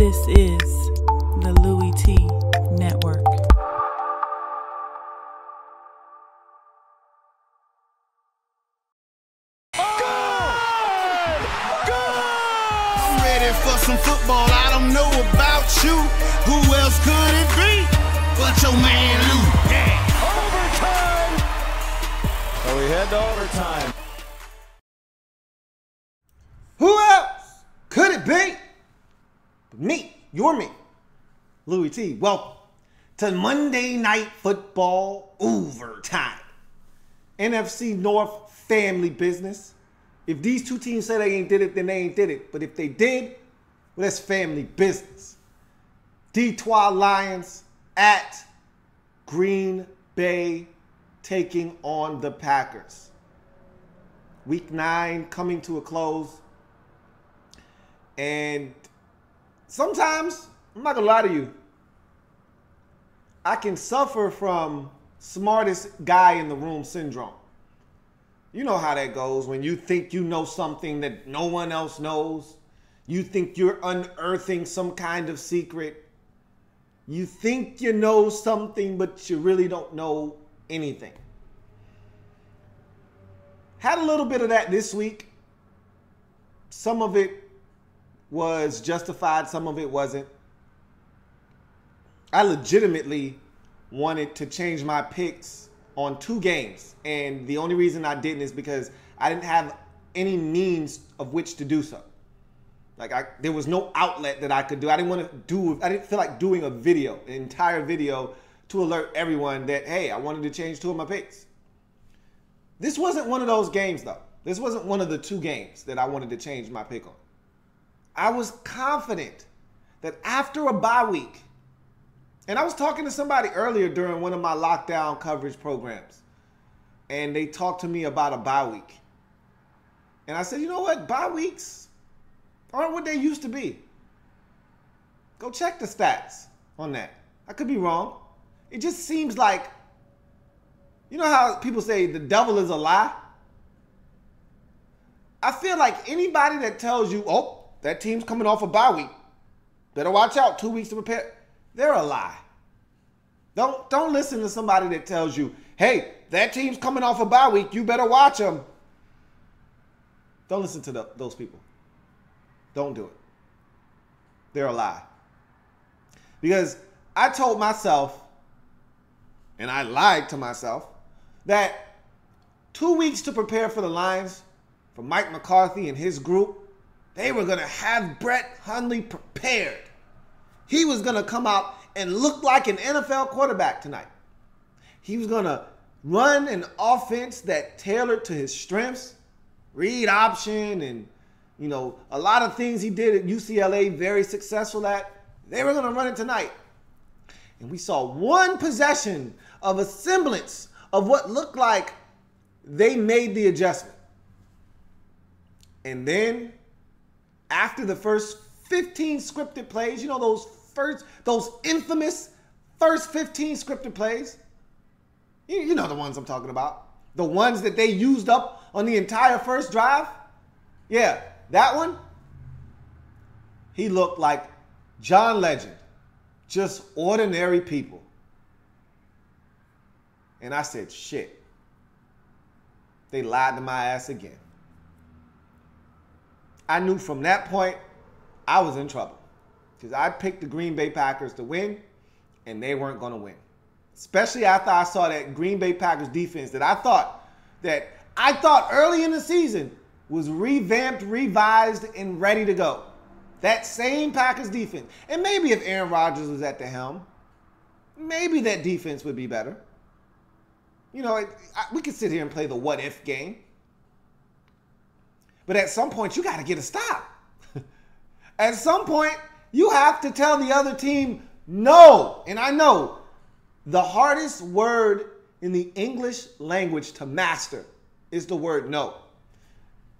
This is the Louie T Network. I'm ready for some football. I don't know about you. Who else could it be but your man Louie? Yeah. Overtime! So we head to overtime. Who else could it be? Me, your me, Louie T. Welcome to Monday Night Football Overtime. NFC North family business. If these two teams say they ain't did it, then they ain't did it. But if they did, well, that's family business. Detroit Lions at Green Bay taking on the Packers. Week 9 coming to a close. And sometimes, I'm not gonna lie to you, I can suffer from smartest guy in the room syndrome. You know how that goes when you think you know something that no one else knows. You think you're unearthing some kind of secret. You think you know something, but you really don't know anything. Had a little bit of that this week. Some of it was justified, some of it wasn't. I legitimately wanted to change my picks on 2 games, and the only reason I didn't is because I didn't have any means of which to do so. There was no outlet that I could do. I didn't feel like doing an entire video to alert everyone that, hey, I wanted to change 2 of my picks. This wasn't one of those games, though. This wasn't one of the 2 games that I wanted to change my pick on. I was confident that after a bye week, and I was talking to somebody earlier during one of my lockdown coverage programs, and they talked to me about a bye week. And I said, you know what? Bye weeks aren't what they used to be. Go check the stats on that. I could be wrong. It just seems like, you know how people say the devil is a lie? I feel like anybody that tells you, oh, that team's coming off a bye week, better watch out, 2 weeks to prepare, they're a lie. Don't listen to somebody that tells you, hey, that team's coming off a bye week, you better watch them. Don't listen to those people. Don't do it. They're a lie. Because I told myself, and I lied to myself, that 2 weeks to prepare for the Lions, for Mike McCarthy and his group, they were going to have Brett Hundley prepared. He was going to come out and look like an NFL quarterback tonight. He was going to run an offense that tailored to his strengths, read option, and, you know, a lot of things he did at UCLA, very successful at. They were going to run it tonight. And we saw one possession of a semblance of what looked like they made the adjustment. And then, after the first 15 scripted plays, you know, those infamous first 15 scripted plays, you know the ones I'm talking about. The ones that they used up on the entire first drive. Yeah, that one. He looked like John Legend. Just ordinary people. And I said, shit. They lied to my ass again. I knew from that point I was in trouble because I picked the Green Bay Packers to win, and they weren't going to win. Especially after I saw that Green Bay Packers defense that I thought early in the season was revamped, revised, and ready to go. That same Packers defense. And maybe if Aaron Rodgers was at the helm, maybe that defense would be better. You know, we could sit here and play the what-if game. But at some point, you got to get a stop. At some point, you have to tell the other team no. And I know the hardest word in the English language to master is the word no.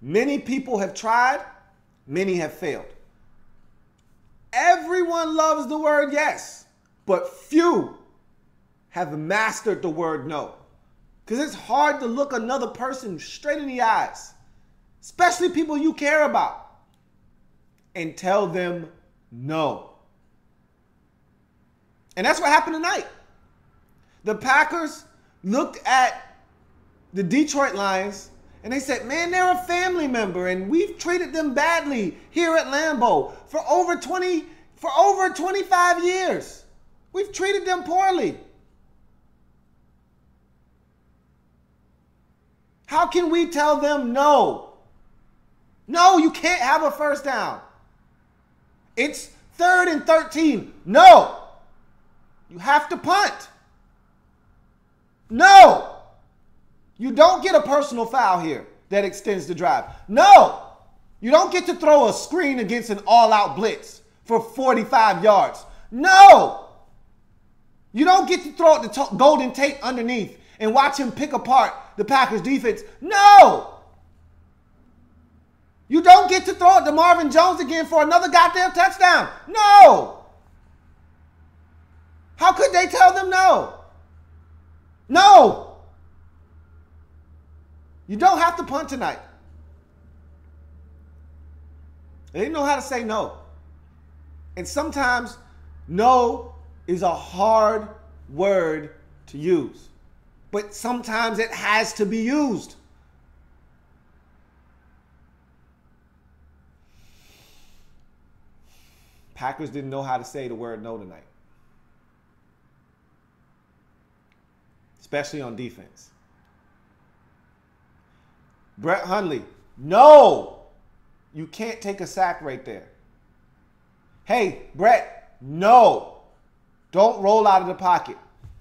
Many people have tried, many have failed. Everyone loves the word yes, but few have mastered the word no. Because it's hard to look another person straight in the eyes, especially people you care about, and tell them no. And that's what happened tonight. The Packers looked at the Detroit Lions and they said, man, they're a family member and we've treated them badly here at Lambeau for over 25 years. We've treated them poorly. How can we tell them no? No, you can't have a first down. It's 3rd and 13. No. You have to punt. No. You don't get a personal foul here that extends the drive. No. You don't get to throw a screen against an all-out blitz for 45 yards. No. You don't get to throw the golden tape underneath and watch him pick apart the Packers defense. No. You don't get to throw it to Marvin Jones again for another goddamn touchdown. No. How could they tell them no? No. You don't have to punt tonight. They didn't know how to say no. And sometimes no is a hard word to use. But sometimes it has to be used. Packers didn't know how to say the word no tonight. Especially on defense. Brett Hundley, no. You can't take a sack right there. Hey, Brett, no. Don't roll out of the pocket.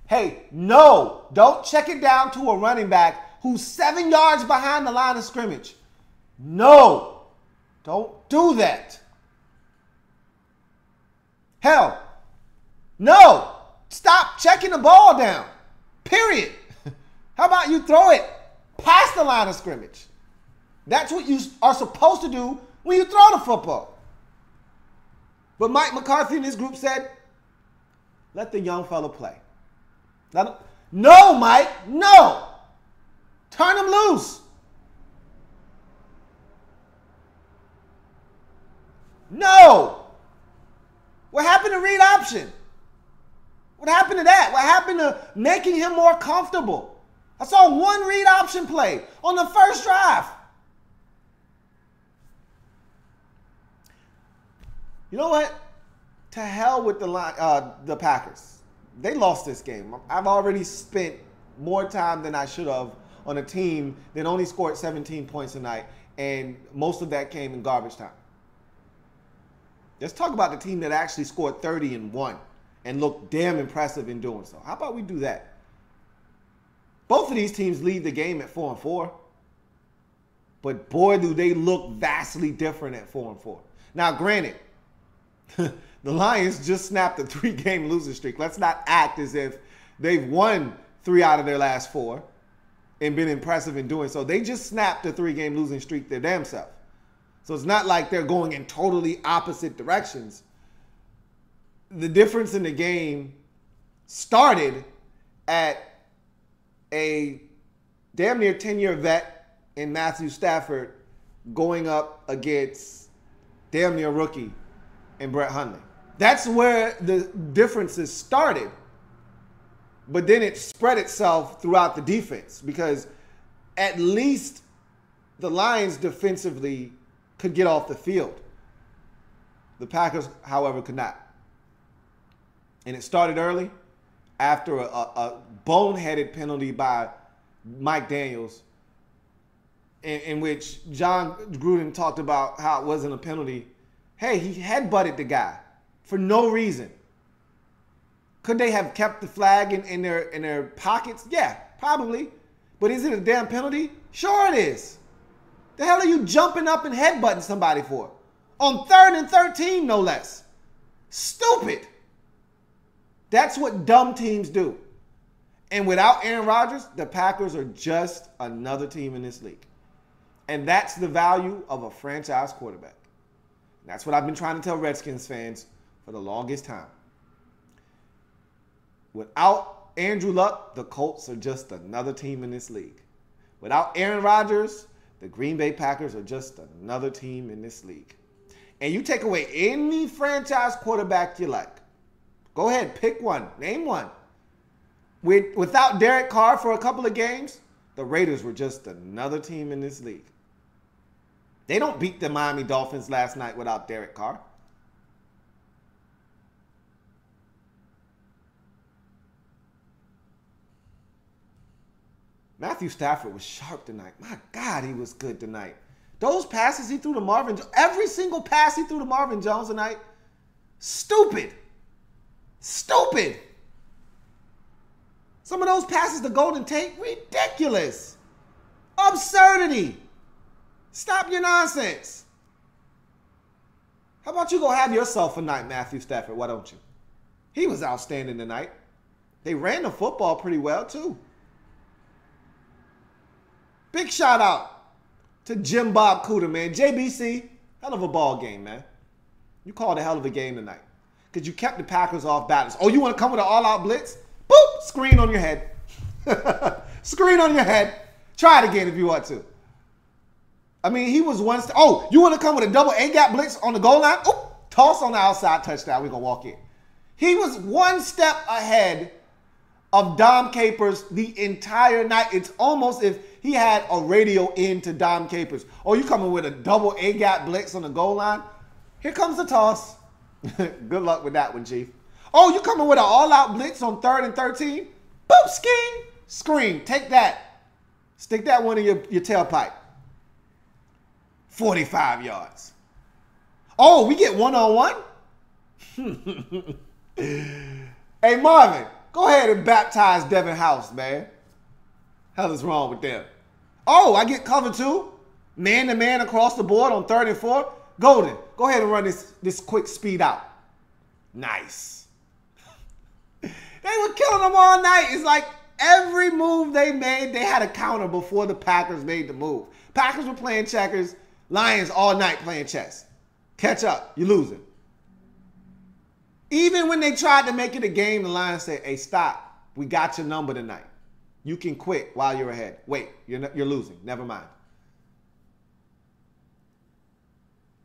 Hey, no. Don't check it down to a running back who's 7 yards behind the line of scrimmage. No. Don't do that. Hell, no. Stop checking the ball down. Period. How about you throw it past the line of scrimmage? That's what you are supposed to do when you throw the football. But Mike McCarthy and his group said, let the young fella play. No, Mike, no. Turn him loose. No. What happened to read option? What happened to that? What happened to making him more comfortable? I saw one read option play on the first drive. You know what? To hell with the Packers. They lost this game. I've already spent more time than I should have on a team that only scored 17 points tonight, and most of that came in garbage time. Let's talk about the team that actually scored 30 and won and looked damn impressive in doing so. How about we do that? Both of these teams lead the game at 4-4. But boy, do they look vastly different at 4-4. Now, granted, the Lions just snapped a 3-game losing streak. Let's not act as if they've won 3 out of their last 4 and been impressive in doing so. They just snapped a 3-game losing streak their damn self. So it's not like they're going in totally opposite directions. The difference in the game started at a damn near 10-year vet in Matthew Stafford going up against damn near rookie in Brett Hundley. That's where the differences started. But then it spread itself throughout the defense because at least the Lions defensively could get off the field. The Packers, however, could not. And it started early after a boneheaded penalty by Mike Daniels in which John Gruden talked about how it wasn't a penalty. Hey, he headbutted the guy for no reason. Could they have kept the flag in their pockets? Yeah, probably. But is it a damn penalty? Sure it is. The hell are you jumping up and headbutting somebody for? On 3rd and 13, no less. Stupid. That's what dumb teams do. And without Aaron Rodgers, the Packers are just another team in this league. And that's the value of a franchise quarterback. That's what I've been trying to tell Redskins fans for the longest time. Without Andrew Luck, the Colts are just another team in this league. Without Aaron Rodgers, the Green Bay Packers are just another team in this league. And you take away any franchise quarterback you like, Go ahead, pick one. Name one. Without Derek Carr for a couple of games, the Raiders were just another team in this league. They don't beat the Miami Dolphins last night without Derek Carr. Matthew Stafford was sharp tonight. My God, he was good tonight. Those passes he threw to Marvin Jones, every single pass he threw to Marvin Jones tonight, stupid. Stupid. Some of those passes to Golden Tate, ridiculous. Absurdity. Stop your nonsense. How about you go have yourself a night, Matthew Stafford? Why don't you? He was outstanding tonight. They ran the football pretty well, too. Big shout out to Jim Bob Cooter, man. JBC, hell of a ball game, man. You called a hell of a game tonight because you kept the Packers off balance. Oh, you want to come with an all-out blitz? Boop! Screen on your head. Screen on your head. Try it again if you want to. I mean, he was one step. Oh, you want to come with a double A-gap blitz on the goal line? Oop! Toss on the outside, touchdown. We're going to walk in. He was one step ahead of Dom Capers the entire night. It's almost if he had a radio in to Dom Capers. Oh, you coming with a double A-gap blitz on the goal line? Here comes the toss. Good luck with that one, Chief. Oh, you coming with an all-out blitz on 3rd and 13? Boop, scheme. Screen. Take that. Stick that one in your tailpipe. 45 yards. Oh, we get one-on-one? Hey, Marvin, go ahead and baptize Devin House, man. Hell is wrong with them. Oh, I get cover 2. Man-to-man across the board on 3rd and 4. Golden, go ahead and run this quick speed out. Nice. They were killing them all night. It's like every move they made, they had a counter before the Packers made the move. Packers were playing checkers. Lions all night playing chess. Catch up. You're losing. Even when they tried to make it a game, the Lions said, hey, stop. We got your number tonight. You can quit while you're ahead. Wait, you're losing. Never mind.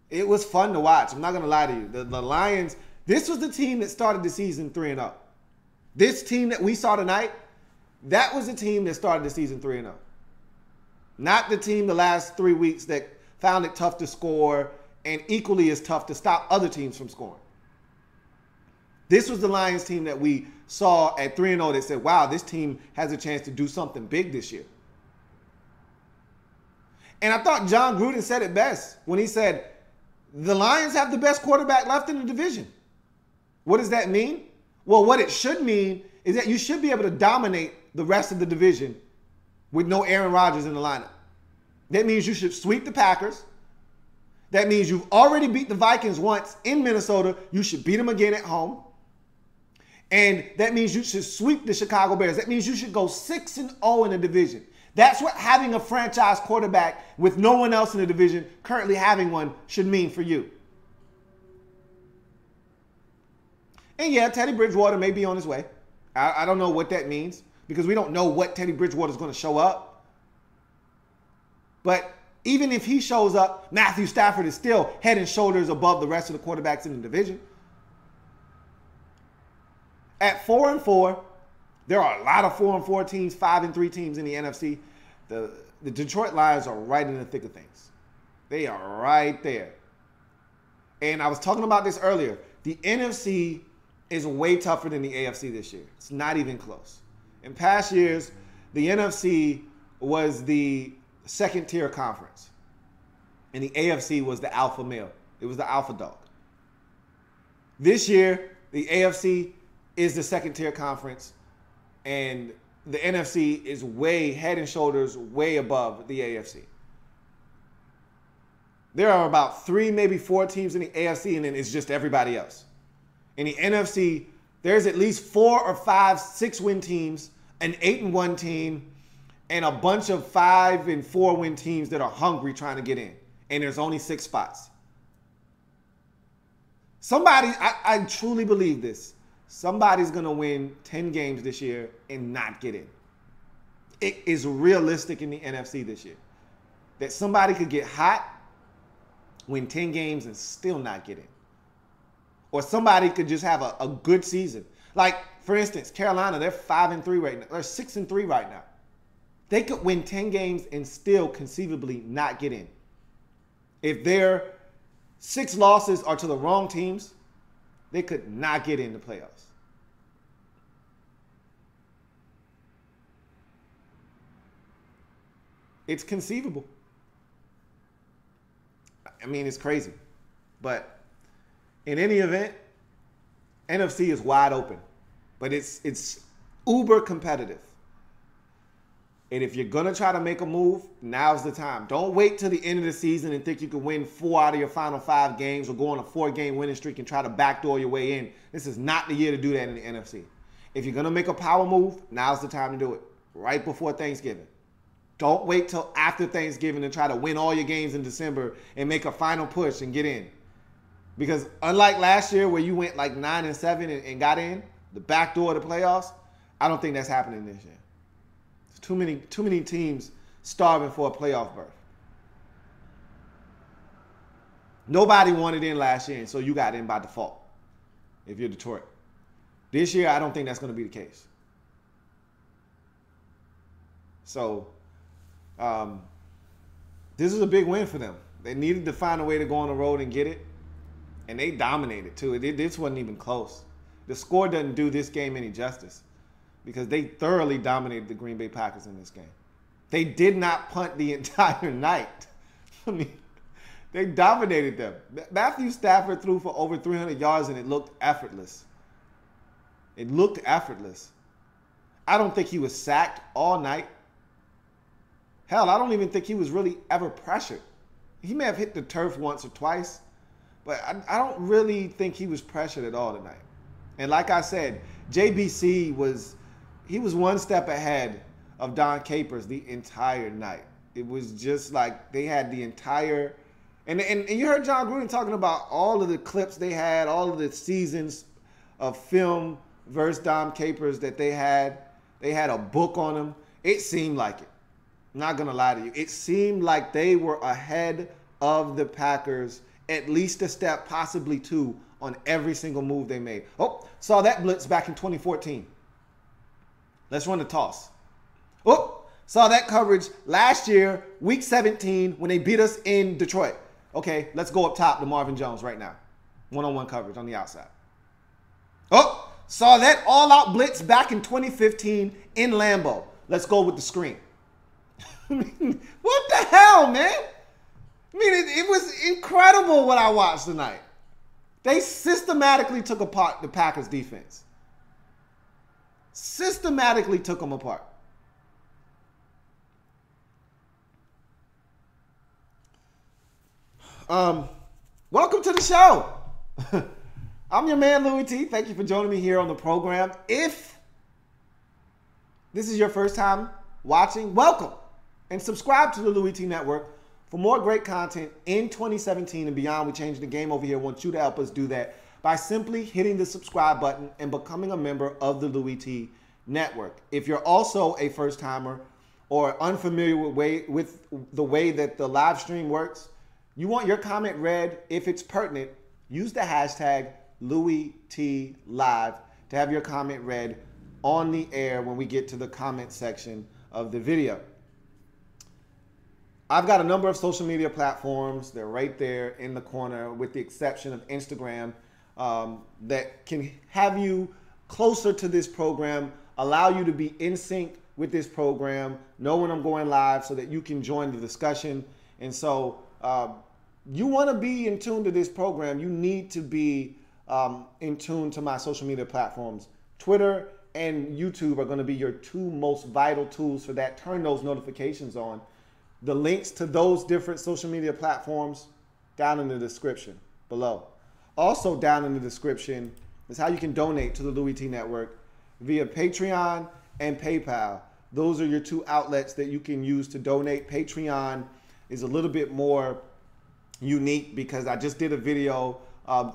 It was fun to watch. I'm not going to lie to you. The Lions, this was the team that started the season 3-0. This team that we saw tonight, that was the team that started the season 3-0. Not the team the last 3 weeks that found it tough to score and equally as tough to stop other teams from scoring. This was the Lions team that we saw at 3-0 that said, wow, this team has a chance to do something big this year. And I thought John Gruden said it best when he said, the Lions have the best quarterback left in the division. What does that mean? Well, what it should mean is that you should be able to dominate the rest of the division with no Aaron Rodgers in the lineup. That means you should sweep the Packers. That means you've already beat the Vikings once in Minnesota. You should beat them again at home. And that means you should sweep the Chicago Bears. That means you should go 6-0 in the division. That's what having a franchise quarterback with no one else in the division, currently having one, should mean for you. And yeah, Teddy Bridgewater may be on his way. I don't know what that means because we don't know what Teddy Bridgewater is going to show up. But even if he shows up, Matthew Stafford is still head and shoulders above the rest of the quarterbacks in the division. At 4-4, there are a lot of 4-4 teams, 5-3 teams in the NFC. The Detroit Lions are right in the thick of things. They are right there. And I was talking about this earlier. The NFC is way tougher than the AFC this year. It's not even close. In past years, the NFC was the second-tier conference. And the AFC was the alpha male. It was the alpha dog. This year, the AFC is the second-tier conference. And the NFC is way head and shoulders way above the AFC. There are about 3, maybe 4 teams in the AFC, and then it's just everybody else. In the NFC, there's at least 4 or 5 6-win teams, an 8-1 team, and a bunch of 5 and 4-win teams that are hungry trying to get in. And there's only 6 spots. Somebody, I truly believe this. Somebody's going to win 10 games this year and not get in. It is realistic in the NFC this year that somebody could get hot, win 10 games, and still not get in. Or somebody could just have a good season. Like, for instance, Carolina, they're 5-3 right now. They're 6-3 right now. They could win 10 games and still conceivably not get in. If their 6 losses are to the wrong teams, they could not get in the playoffs. It's conceivable. I mean, it's crazy. But in any event, NFC is wide open. But it's uber competitive. And if you're going to try to make a move, now's the time. Don't wait till the end of the season and think you can win 4 out of your final 5 games or go on a 4-game winning streak and try to backdoor your way in. This is not the year to do that in the NFC. If you're going to make a power move, now's the time to do it. Right before Thanksgiving. Don't wait till after Thanksgiving and try to win all your games in December and make a final push and get in. Because unlike last year where you went like 9-7 and got in, the backdoor of the playoffs, I don't think that's happening this year. Too many teams starving for a playoff berth. Nobody wanted in last year, and so you got in by default if you're Detroit. This year, I don't think that's going to be the case. So, this is a big win for them. They needed to find a way to go on the road and get it, and they dominated, too. This wasn't even close. The score doesn't do this game any justice, because they thoroughly dominated the Green Bay Packers in this game. They did not punt the entire night. I mean, they dominated them. Matthew Stafford threw for over 300 yards, and it looked effortless. It looked effortless. I don't think he was sacked all night. Hell, I don't even think he was really ever pressured. He may have hit the turf once or twice, but I don't really think he was pressured at all tonight. And like I said, JBC was one step ahead of Don Capers the entire night. It was just like they had the entire and you heard John Gruden talking about all of the clips they had, all of the seasons of film versus Don Capers that they had. They had a book on them. It seemed like it. I'm not going to lie to you. It seemed like they were ahead of the Packers at least a step, possibly 2, on every single move they made. Oh, saw that blitz back in 2014. Let's run the toss. Oh, saw that coverage last year, week 17, when they beat us in Detroit. Okay, let's go up top to Marvin Jones right now. One-on-one coverage on the outside. Oh, saw that all-out blitz back in 2015 in Lambeau. Let's go with the screen. What the hell, man? I mean, it was incredible what I watched tonight. They systematically took apart the Packers defense. Systematically took them apart. Welcome to the show. I'm your man, Louie T. Thank you for joining me here on the program. If this is your first time watching, welcome. And subscribe to the Louie T Network for more great content in 2017 and beyond. We changed the game over here. I want you to help us do that by simply hitting the subscribe button and becoming a member of the Louie T Network. If you're also a first-timer or unfamiliar with the way that the live stream works, you want your comment read. If it's pertinent, use the hashtag LouieTLive to have your comment read on the air when we get to the comment section of the video. I've got a number of social media platforms. They're right there in the corner, with the exception of Instagram, that can have you closer to this program, allow you to be in sync with this program, know when I'm going live so that you can join the discussion. And so you want to be in tune to this program, you need to be in tune to my social media platforms. Twitter and YouTube are going to be your 2 most vital tools for that. Turn those notifications on. The links to those different social media platforms down in the description below. Also down in the description is how you can donate to the Louie T Network via Patreon and PayPal. Those are your 2 outlets that you can use to donate. Patreon is a little bit more unique because I just did a video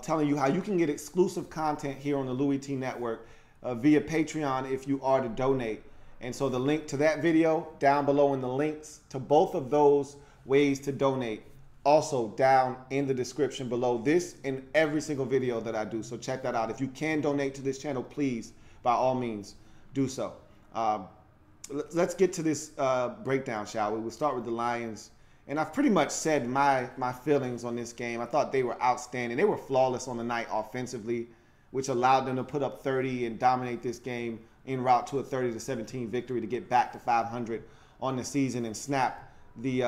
telling you how you can get exclusive content here on the Louie T Network via Patreon if you are to donate. And so the link to that video down below in the links to both of those ways to donate also down in the description below this and every single video that I do. So check that out. If you can donate to this channel, please, by all means, do so. Let's get to this breakdown, shall we? We'll start with the Lions. And I've pretty much said my feelings on this game. I thought they were outstanding. They were flawless on the night offensively, which allowed them to put up 30 and dominate this game en route to a 30-17 victory to get back to 500 on the season and snap the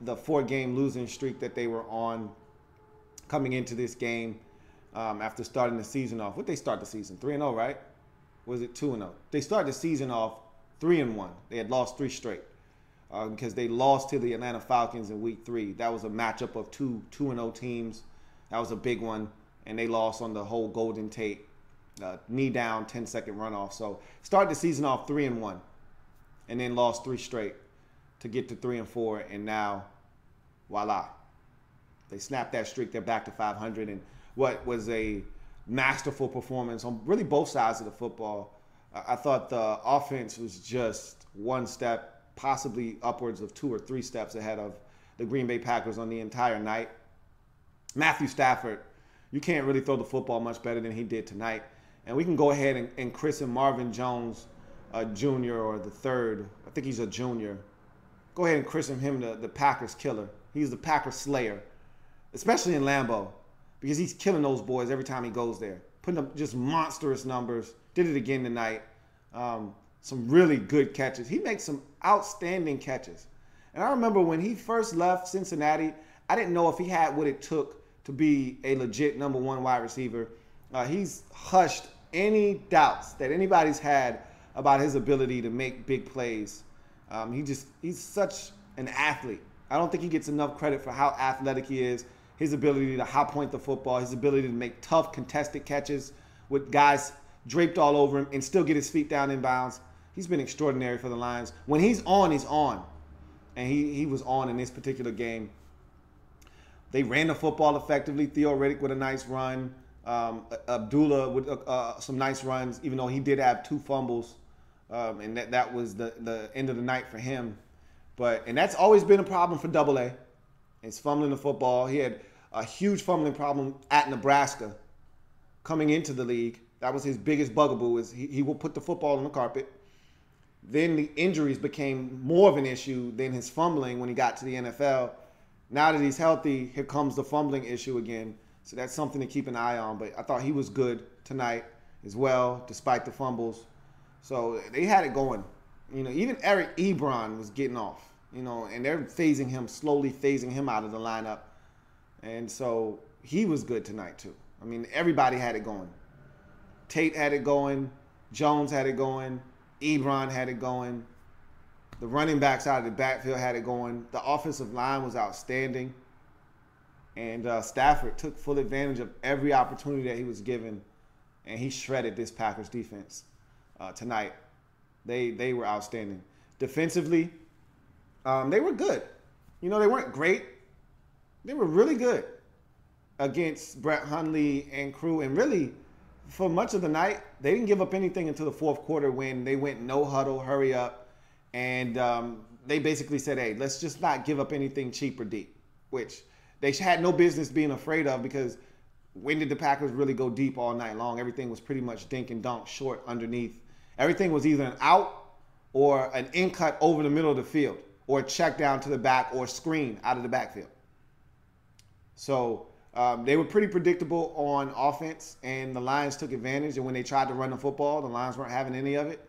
4-game losing streak that they were on coming into this game after starting the season off. What they start the season? 3-0, right? Was it 2-0? They started the season off 3-1. They had lost 3 straight because they lost to the Atlanta Falcons in week 3. That was a matchup of 2-0 teams. That was a big one, and they lost on the whole Golden Tate knee down 10-second runoff. So started the season off 3-1, and then lost 3 straight to get to 3-4, and now, voila, they snapped that streak. They're back to 500, and what was a masterful performance on really both sides of the football. I thought the offense was just one step, possibly upwards of 2 or 3 steps ahead of the Green Bay Packers on the entire night. Matthew Stafford, you can't really throw the football much better than he did tonight. And we can go ahead and christen Marvin Jones Jr. or the third. I think he's a junior. Go ahead and christen him the Packers killer. He's the Packers slayer, especially in Lambeau, because he's killing those boys every time he goes there, putting up just monstrous numbers. Did it again tonight. Some really good catches. He makes some outstanding catches. And I remember when he first left Cincinnati, I didn't know if he had what it took to be a legit #1 wide receiver. He's hushed any doubts that anybody's had about his ability to make big plays. He's such an athlete. I don't think he gets enough credit for how athletic he is, his ability to high point the football, his ability to make tough contested catches with guys draped all over him and still get his feet down in bounds. He's been extraordinary for the Lions. When he's on, he's on. And he was on in this particular game. They ran the football effectively. Theo Riddick with a nice run. Abdullah with some nice runs, even though he did have 2 fumbles. And that was the end of the night for him. And that's always been a problem for AA. It's fumbling the football. He had a huge fumbling problem at Nebraska coming into the league. That was his biggest bugaboo, is he will put the football on the carpet. Then the injuries became more of an issue than his fumbling when he got to the NFL. Now that he's healthy, here comes the fumbling issue again. So that's something to keep an eye on. But I thought he was good tonight as well, despite the fumbles. So they had it going. Even Eric Ebron was getting off, and they're slowly phasing him out of the lineup. And so he was good tonight too. I mean, everybody had it going. Tate had it going. Jones had it going. Ebron had it going. The running backs out of the backfield had it going. The offensive line was outstanding. And Stafford took full advantage of every opportunity that he was given. And he shredded this Packers defense tonight. They were outstanding. Defensively, they were good. They weren't great. They were really good against Brett Hundley and crew. And really, for much of the night, they didn't give up anything until the 4th quarter when they went no huddle, hurry up. And they basically said, hey, let's just not give up anything cheap or deep, which they had no business being afraid of, because when did the Packers really go deep all night long? Everything was pretty much dink and dunk short underneath. Everything was either an out or an in cut over the middle of the field, or a check down to the back, or a screen out of the backfield. So they were pretty predictable on offense, and the Lions took advantage. And when they tried to run the football, the Lions weren't having any of it.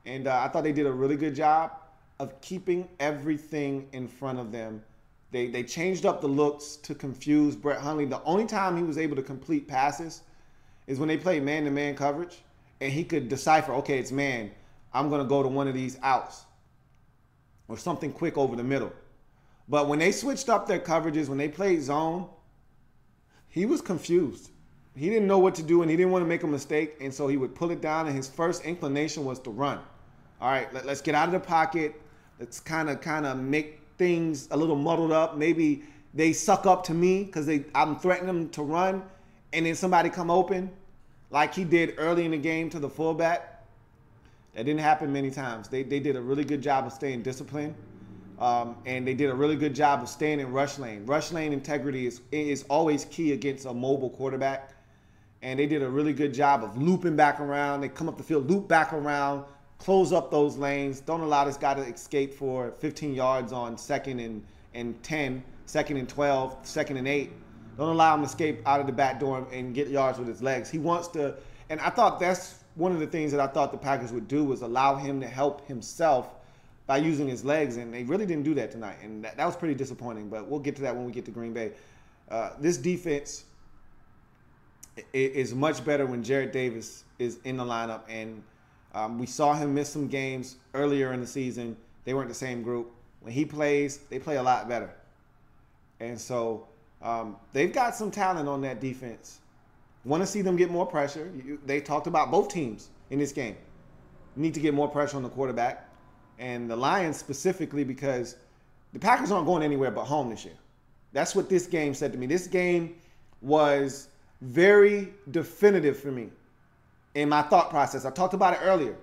And I thought they did a really good job of keeping everything in front of them. They changed up the looks to confuse Brett Hundley. The only time he was able to complete passes is when they played man-to-man coverage, and he could decipher, okay, it's man. I'm going to go to one of these outs or something quick over the middle. But when they switched up their coverages, when they played zone, he was confused. He didn't know what to do, and he didn't want to make a mistake, and so he would pull it down, and his first inclination was to run. All right, let's get out of the pocket. Let's kind of make things a little muddled up. Maybe they suck up to me because I'm threatening them to run, and then somebody come open like he did early in the game to the fullback. That didn't happen many times. They did a really good job of staying disciplined. And they did a really good job of staying in rush lane. Rush lane integrity is always key against a mobile quarterback. And they did a really good job of looping back around. They come up the field, loop back around, close up those lanes. Don't allow this guy to escape for 15 yards on 2nd and 10, 2nd and 12, 2nd and 8. Don't allow him to escape out of the back door and get yards with his legs. He wants to, and I thought that's one of the things that I thought the Packers would do was allow him to help himself by using his legs, and they really didn't do that tonight. And that was pretty disappointing, but we'll get to that when we get to Green Bay. This defense is much better when Jarrett Davis is in the lineup, and we saw him miss some games earlier in the season. They weren't the same group. When he plays, they play a lot better. And so they've got some talent on that defense. Want to see them get more pressure. They talked about both teams in this game. Need to get more pressure on the quarterback. And the Lions specifically, because the Packers aren't going anywhere but home this year. That's what this game said to me. This game was very definitive for me in my thought process. I talked about it earlier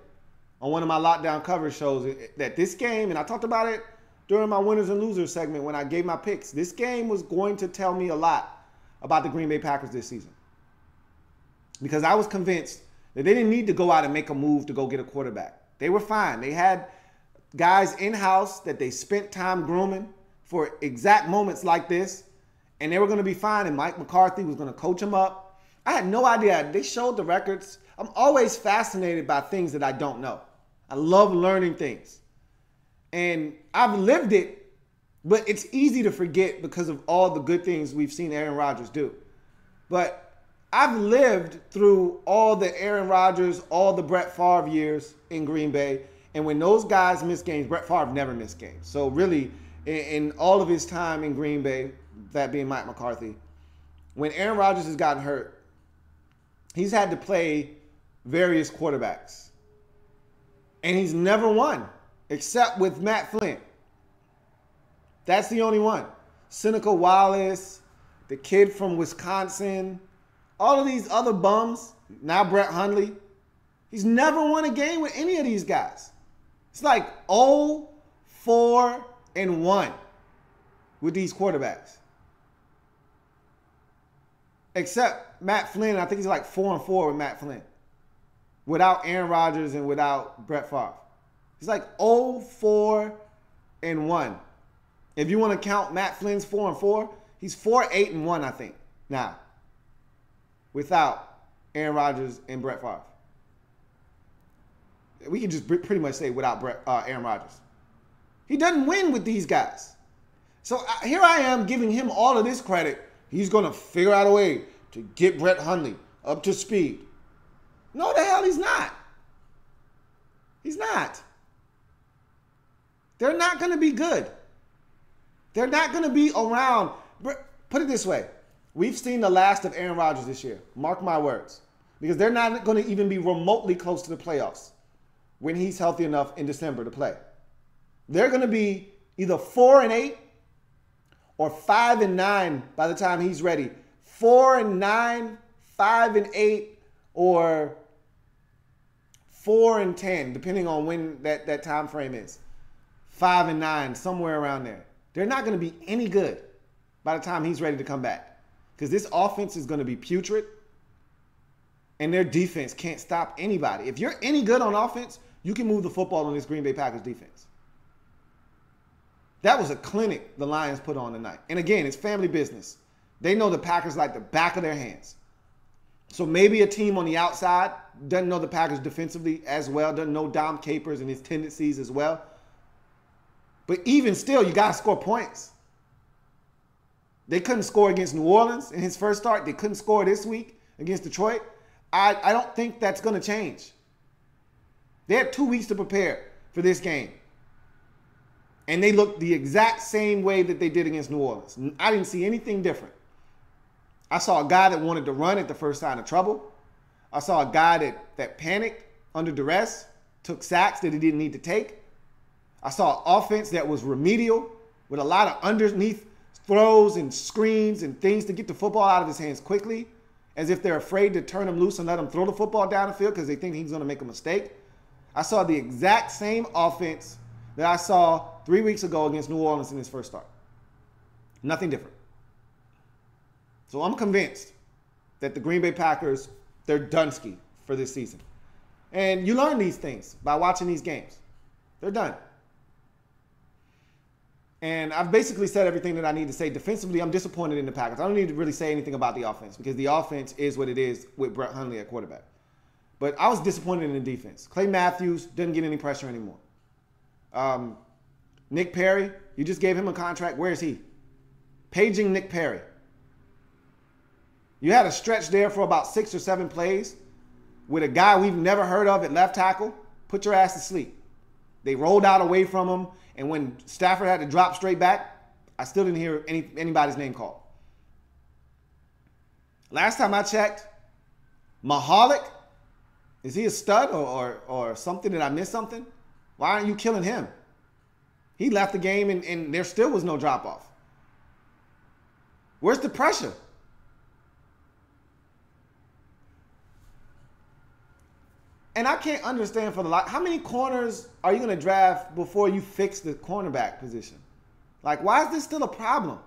on one of my lockdown coverage shows that this game, and I talked about it during my winners and losers segment when I gave my picks, this game was going to tell me a lot about the Green Bay Packers this season. Because I was convinced that they didn't need to go out and make a move to go get a quarterback. They were fine. They had guys in-house that they spent time grooming for exact moments like this, and they were going to be fine, and Mike McCarthy was going to coach them up. I had no idea. They showed the records. I'm always fascinated by things that I don't know. I love learning things. And I've lived it, but it's easy to forget because of all the good things we've seen Aaron Rodgers do. But I've lived through all the Aaron Rodgers, all the Brett Favre years in Green Bay. And when those guys miss games, Brett Favre never missed games. So really, in all of his time in Green Bay, that being Mike McCarthy, when Aaron Rodgers has gotten hurt, he's had to play various quarterbacks. And he's never won, except with Matt Flynn. That's the only one. Seneca Wallace, the kid from Wisconsin, all of these other bums, now Brett Hundley. He's never won a game with any of these guys. It's like 0-4-1 with these quarterbacks. Except Matt Flynn, I think he's like 4-4 with Matt Flynn. Without Aaron Rodgers and without Brett Favre. He's like 0-4-1. If you want to count Matt Flynn's 4-4, he's 4-8-1, I think, now. Without Aaron Rodgers and Brett Favre. We can just pretty much say without Aaron Rodgers. He doesn't win with these guys. So here I am giving him all of this credit. He's going to figure out a way to get Brett Hundley up to speed. No, the hell he's not. He's not. They're not going to be good. They're not going to be around. Put it this way. We've seen the last of Aaron Rodgers this year. Mark my words. Because they're not going to even be remotely close to the playoffs when he's healthy enough in December to play. They're going to be either 4-8 or 5-9 by the time he's ready. 4-9, 5-8, or 4-10, depending on when that time frame is. 5-9, somewhere around there. They're not going to be any good by the time he's ready to come back. Because this offense is going to be putrid. And their defense can't stop anybody. If you're any good on offense, you can move the football on this Green Bay Packers defense. That was a clinic the Lions put on tonight. And again, it's family business. They know the Packers like the back of their hands. So maybe a team on the outside doesn't know the Packers defensively as well, doesn't know Dom Capers and his tendencies as well. But even still, you got to score points. They couldn't score against New Orleans in his first start. They couldn't score this week against Detroit. I don't think that's going to change. They had 2 weeks to prepare for this game. And they looked the exact same way that they did against New Orleans. I didn't see anything different. I saw a guy that wanted to run at the first sign of trouble. I saw a guy that panicked under duress, took sacks that he didn't need to take. I saw an offense that was remedial with a lot of underneath throws and screens and things to get the football out of his hands quickly, as if they're afraid to turn him loose and let him throw the football down the field because they think he's going to make a mistake. I saw the exact same offense that I saw 3 weeks ago against New Orleans in his first start. Nothing different. So I'm convinced that the Green Bay Packers, they're done-ski for this season. And you learn these things by watching these games. They're done. And I've basically said everything that I need to say. Defensively, I'm disappointed in the Packers. I don't need to really say anything about the offense because the offense is what it is with Brett Hundley at quarterback. But I was disappointed in the defense. Clay Matthews doesn't get any pressure anymore. Nick Perry, you just gave him a contract. Where is he? Paging Nick Perry. You had a stretch there for about 6 or 7 plays with a guy we've never heard of at left tackle. Put your ass to sleep. They rolled out away from him, and when Stafford had to drop straight back, I still didn't hear anybody's name called. Last time I checked, Mahalik, is he a stud or something? Did I miss something? Why aren't you killing him? He left the game and there still was no drop-off. Where's the pressure? And I can't understand for the life. How many corners are you going to draft before you fix the cornerback position? Like, why is this still a problem?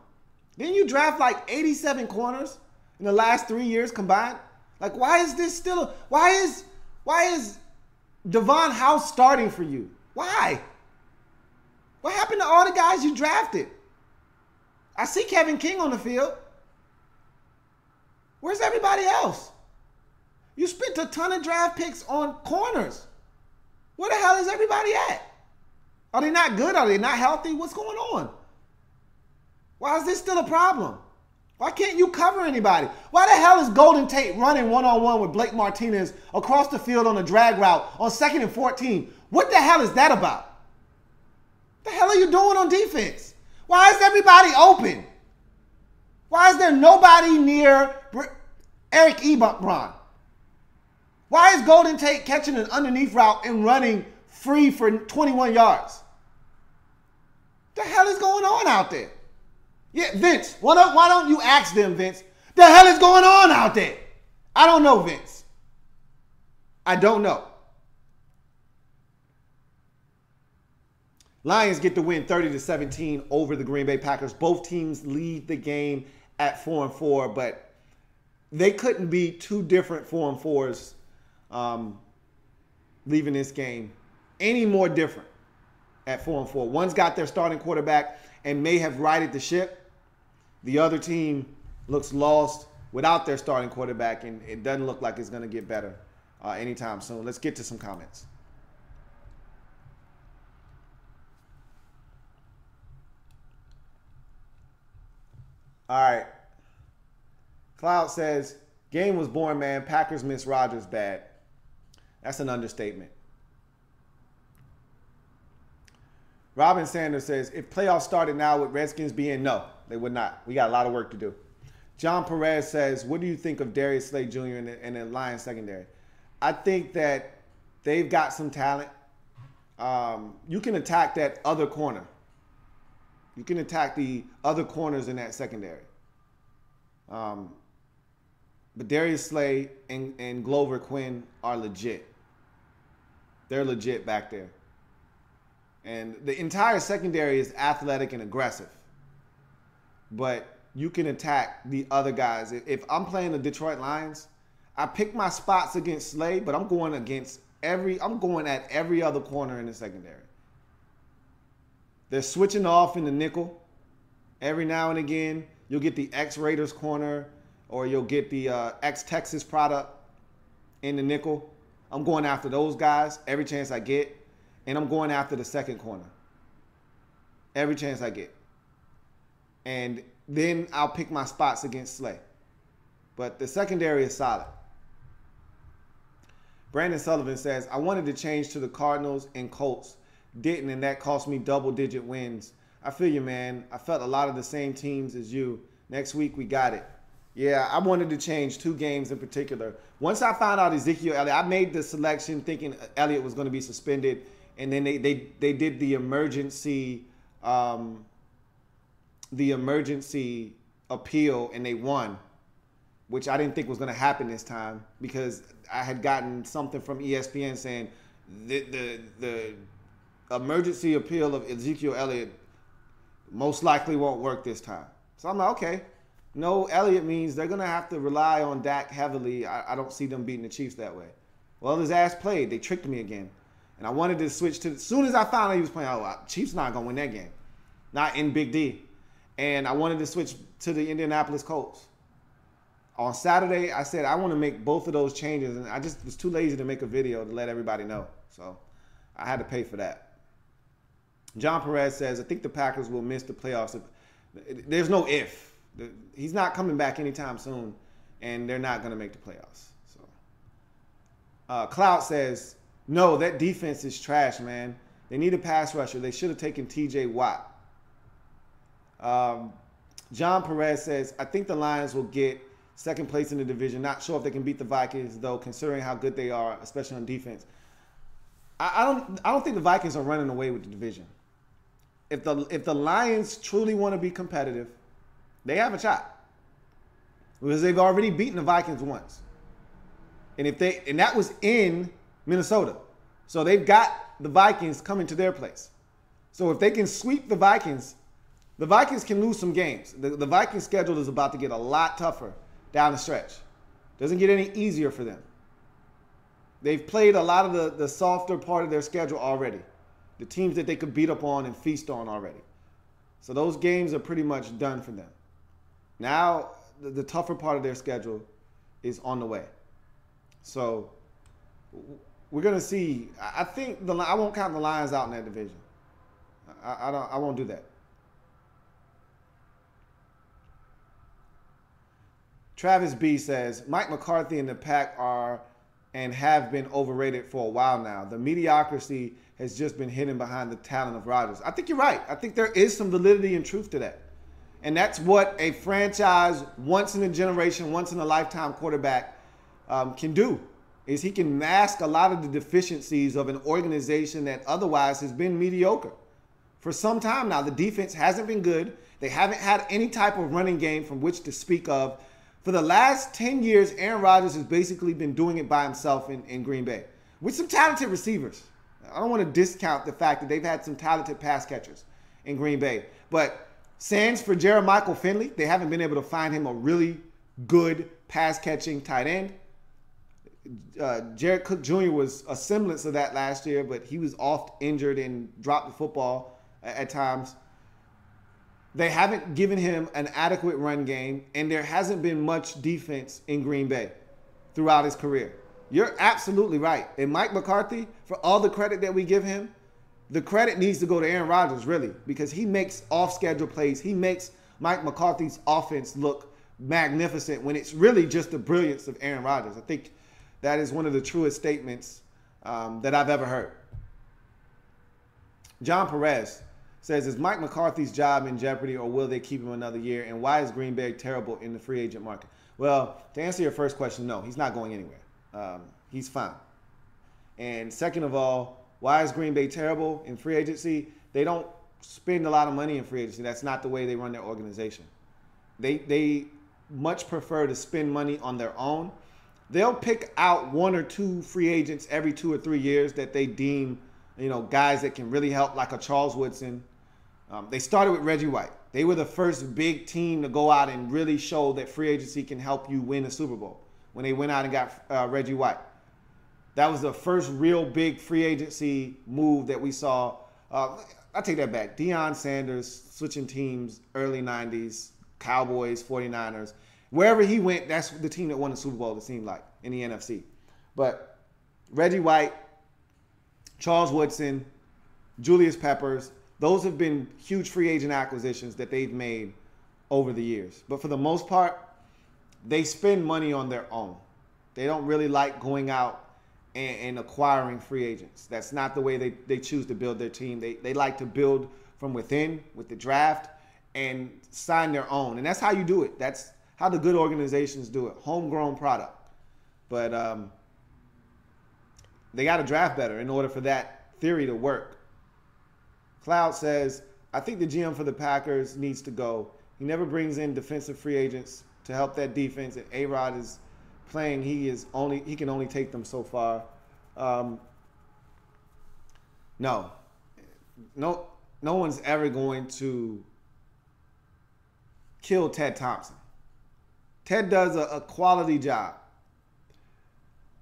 Didn't you draft like 87 corners in the last 3 years combined? Like, why is this still why is Devon House starting for you? Why? What happened to all the guys you drafted? I see Kevin King on the field. Where's everybody else? You spent a ton of draft picks on corners. Where the hell is everybody at? Are they not good? Are they not healthy? What's going on? Why is this still a problem? Why can't you cover anybody? Why the hell is Golden Tate running one-on-one with Blake Martinez across the field on a drag route on 2nd and 14? What the hell is that about? What the hell are you doing on defense? Why is everybody open? Why is there nobody near Eric Ebron? Why is Golden Tate catching an underneath route and running free for 21 yards? What the hell is going on out there? Yeah, Vince, why don't you ask them, Vince? The hell is going on out there? I don't know, Vince. I don't know. Lions get the win 30-17 over the Green Bay Packers. Both teams lead the game at 4-4, but they couldn't be two different 4-4s leaving this game any more different at 4-4. One's got their starting quarterback and may have righted the ship. The other team looks lost without their starting quarterback, and it doesn't look like it's going to get better anytime soon. Let's get to some comments. All right. Cloud says, game was boring, man. Packers miss Rodgers bad. That's an understatement. Robin Sanders says, if playoffs started now, would Redskins be in? No, they would not. We got a lot of work to do. John Perez says, what do you think of Darius Slay Jr. in the Lions secondary? I think that they've got some talent. You can attack that other corner. You can attack the other corners in that secondary. But Darius Slay and Glover Quinn are legit. They're legit back there. And the entire secondary is athletic and aggressive. But you can attack the other guys. If I'm playing the Detroit Lions, I pick my spots against Slay, but I'm going at every other corner in the secondary. They're switching off in the nickel. Every now and again, you'll get the ex-Raiders corner or you'll get the ex-Texas product in the nickel. I'm going after those guys every chance I get. And I'm going after the second corner every chance I get. And then I'll pick my spots against Slay. But the secondary is solid. Brandon Sullivan says, I wanted to change to the Cardinals and Colts. Didn't, and that cost me double-digit wins. I feel you, man. I felt a lot of the same teams as you. Next week, we got it. Yeah, I wanted to change 2 games in particular. Once I found out Ezekiel Elliott, I made the selection thinking Elliott was going to be suspended. And then they did the emergency appeal, and they won, which I didn't think was going to happen this time because I had gotten something from ESPN saying the emergency appeal of Ezekiel Elliott most likely won't work this time. So I'm like, okay. No, Elliott means they're going to have to rely on Dak heavily. I don't see them beating the Chiefs that way. Well, his ass played. They tricked me again. And I wanted to switch to, as soon as I found out he was playing, Chiefs not going to win that game. Not in Big D. And I wanted to switch to the Indianapolis Colts. On Saturday, I said I want to make both of those changes. And I just was too lazy to make a video to let everybody know. So I had to pay for that. John Perez says, I think the Packers will miss the playoffs. There's no if. He's not coming back anytime soon, and they're not going to make the playoffs. So, Cloud says, no, that defense is trash, man. They need a pass rusher. They should have taken T.J. Watt. John Perez says, I think the Lions will get second place in the division. Not sure if they can beat the Vikings, though, considering how good they are, especially on defense. I don't think the Vikings are running away with the division. If the Lions truly want to be competitive, they have a shot, because they've already beaten the Vikings once, and that was in Minnesota, so they've got the Vikings coming to their place. So if they can sweep the Vikings can lose some games. The Vikings' schedule is about to get a lot tougher down the stretch. Doesn't get any easier for them. They've played a lot of the softer part of their schedule already, the teams that they could beat up on and feast on already. So those games are pretty much done for them. Now, the tougher part of their schedule is on the way. So we're going to see. I think I won't count the Lions out in that division. I won't do that. Travis B says, Mike McCarthy and the Pack are and have been overrated for a while now. The mediocrity has just been hidden behind the talent of Rodgers. I think you're right. I think there is some validity and truth to that. And that's what a franchise, once in a generation, once in a lifetime quarterback can do, is he can mask a lot of the deficiencies of an organization that otherwise has been mediocre. For some time now, the defense hasn't been good. They haven't had any type of running game from which to speak of. For the last 10 years, Aaron Rodgers has basically been doing it by himself in Green Bay with some talented receivers. I don't want to discount the fact that they've had some talented pass catchers in Green Bay. But sans for Jeremichael Finley, they haven't been able to find him a really good pass-catching tight end. Jared Cook Jr. was a semblance of that last year, but he was oft injured and dropped the football at times. They haven't given him an adequate run game, and there hasn't been much defense in Green Bay throughout his career. You're absolutely right. And Mike McCarthy, for all the credit that we give him, the credit needs to go to Aaron Rodgers, really, because he makes off-schedule plays. He makes Mike McCarthy's offense look magnificent when it's really just the brilliance of Aaron Rodgers. I think that is one of the truest statements that I've ever heard. John Perez says, is Mike McCarthy's job in jeopardy, or will they keep him another year? And why is Green Bay terrible in the free agent market? Well, to answer your first question, no, he's not going anywhere. He's fine. And second of all, why is Green Bay terrible in free agency? They don't spend a lot of money in free agency. That's not the way they run their organization. They much prefer to spend money on their own. They'll pick out one or two free agents every 2 or 3 years that they deem, guys that can really help, like a Charles Woodson. They started with Reggie White. They were the first big team to go out and really show that free agency can help you win a Super Bowl when they went out and got Reggie White. That was the first real big free agency move that we saw. I take that back. Deion Sanders switching teams early 90s, Cowboys, 49ers. Wherever he went, that's the team that won the Super Bowl, it seemed like, in the NFC. But Reggie White, Charles Woodson, Julius Peppers, those have been huge free agent acquisitions that they've made over the years. But for the most part, they spend money on their own. They don't really like going out and acquiring free agents. That's not the way they choose to build their team. They like to build from within with the draft and sign their own. And that's how you do it. That's how the good organizations do it. Homegrown product. But they got to draft better in order for that theory to work. Cloud says, I think the GM for the Packers needs to go. He never brings in defensive free agents to help that defense. And A-Rod is playing. He can only take them so far. No. no one's ever going to kill Ted Thompson. Ted does a quality job.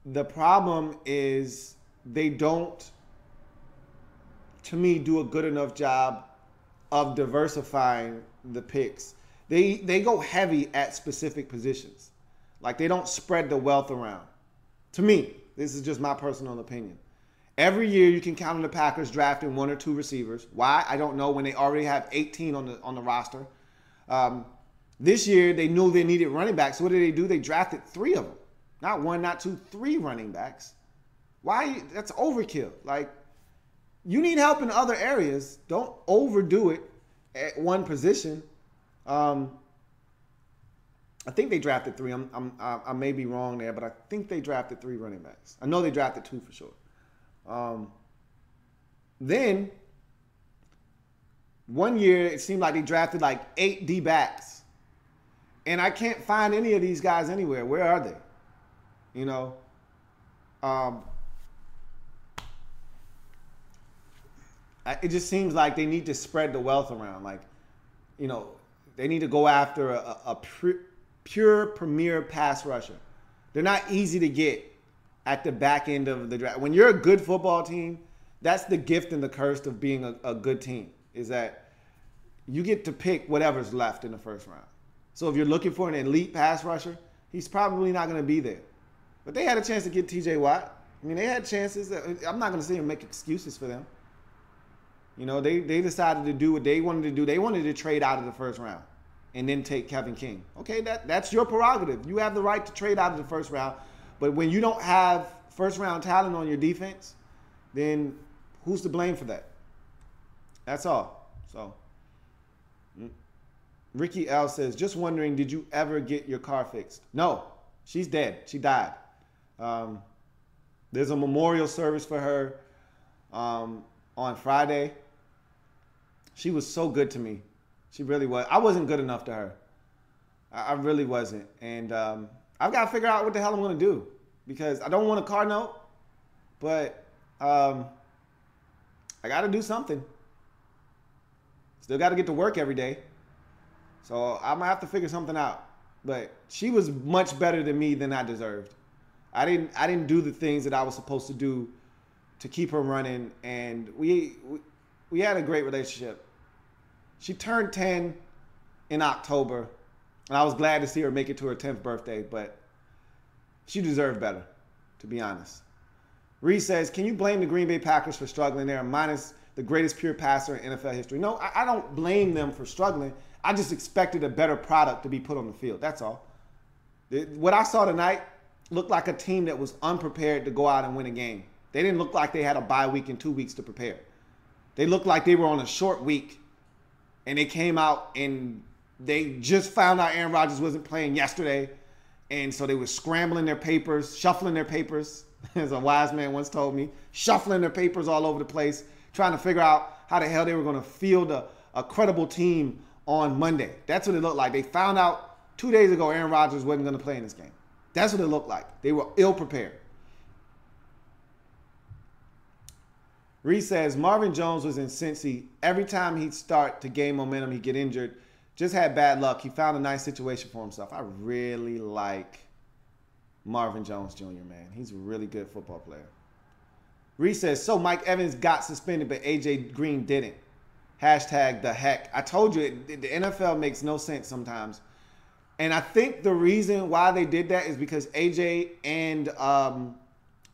The problem is they don't, to me, do a good enough job of diversifying the picks. They go heavy at specific positions. Like, they don't spread the wealth around. To me, this is just my personal opinion. Every year you can count on the Packers drafting 1 or 2 receivers. Why? I don't know, when they already have 18 on the roster. This year they knew they needed running backs. So what did they do? They drafted 3 of them. Not 1, not 2, 3 running backs. Why? That's overkill. Like, you need help in other areas. Don't overdo it at one position. I think they drafted 3. I may be wrong there, but I think they drafted 3 running backs. I know they drafted 2 for sure. Then one year it seemed like they drafted like 8 D-backs. And I can't find any of these guys anywhere. Where are they? You know? It just seems like they need to spread the wealth around. Like, you know, they need to go after a pure premier pass rusher. They're not easy to get at the back end of the draft. When you're a good football team, that's the gift and the curse of being a good team, is that you get to pick whatever's left in the first round. So if you're looking for an elite pass rusher, he's probably not going to be there. But they had a chance to get T.J. Watt. I mean, they had chances. I'm not going to sit here and make excuses for them. You know, they decided to do what they wanted to do. They wanted to trade out of the first round and then take Kevin King. Okay, that's your prerogative. You have the right to trade out of the first round. But when you don't have first-round talent on your defense, then who's to blame for that? That's all. So, Ricky L says, just wondering, did you ever get your car fixed? No, she's dead. She died. There's a memorial service for her on Friday. She was so good to me. She really was. I wasn't good enough to her. I really wasn't. And I've got to figure out what the hell I'm going to do, because I don't want a car note, but I got to do something. Still got to get to work every day. So I'm going to have to figure something out. But she was much better than me than I deserved. I didn't do the things that I was supposed to do to keep her running, and we had a great relationship. She turned 10 in October, and I was glad to see her make it to her 10th birthday, but she deserved better, to be honest. Reese says, can you blame the Green Bay Packers for struggling? They're minus the greatest pure passer in NFL history. No, I don't blame them for struggling. I just expected a better product to be put on the field. That's all. What I saw tonight looked like a team that was unprepared to go out and win a game. They didn't look like they had a bye week and 2 weeks to prepare. They looked like they were on a short week, and they came out and they just found out Aaron Rodgers wasn't playing yesterday, and so they were scrambling their papers, shuffling their papers, as a wise man once told me, shuffling their papers all over the place, trying to figure out how the hell they were going to field a credible team on Monday. That's what it looked like. They found out 2 days ago Aaron Rodgers wasn't going to play in this game. That's what it looked like. They were ill-prepared. Reese says, Marvin Jones was in Cincy. Every time he'd start to gain momentum, he'd get injured. Just had bad luck. He found a nice situation for himself. I really like Marvin Jones Jr., man. He's a really good football player. Reese says, so Mike Evans got suspended, but A.J. Green didn't. Hashtag the heck. I told you, the NFL makes no sense sometimes. And I think the reason why they did that is because A.J. and